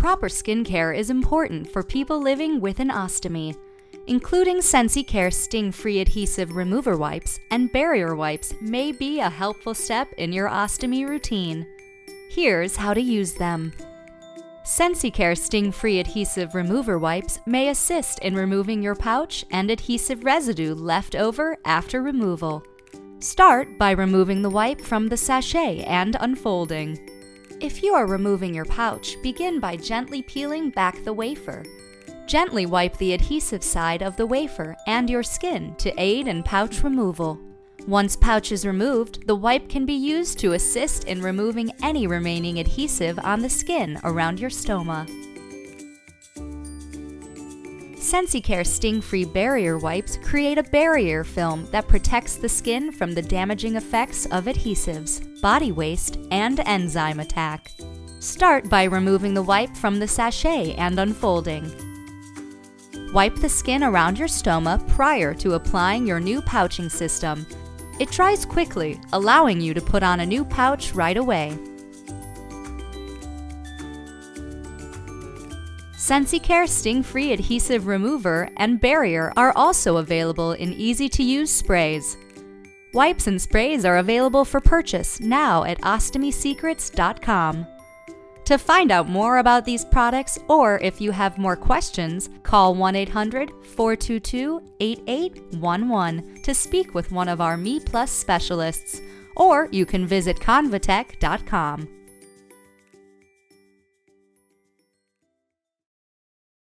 Proper skincare is important for people living with an ostomy. Including Sensi sting-free adhesive remover wipes and barrier wipes may be a helpful step in your ostomy routine. Here's how to use them. Sensi sting-free adhesive remover wipes may assist in removing your pouch and adhesive residue left over after removal. Start by removing the wipe from the sachet and unfolding. If you are removing your pouch, begin by gently peeling back the wafer. Gently wipe the adhesive side of the wafer and your skin to aid in pouch removal. Once pouch is removed, the wipe can be used to assist in removing any remaining adhesive on the skin around your stoma. Sensi sting-free barrier wipes create a barrier film that protects the skin from the damaging effects of adhesives, body waste, and enzyme attack. Start by removing the wipe from the sachet and unfolding. Wipe the skin around your stoma prior to applying your new pouching system. It dries quickly, allowing you to put on a new pouch right away. Sensi sting-free adhesive remover and barrier are also available in easy-to-use sprays. Wipes and sprays are available for purchase now at StomaBags.com. To find out more about these products, or if you have more questions, call 1-800-422-8811 to speak with one of our Me Plus specialists, or you can visit Convatec.com.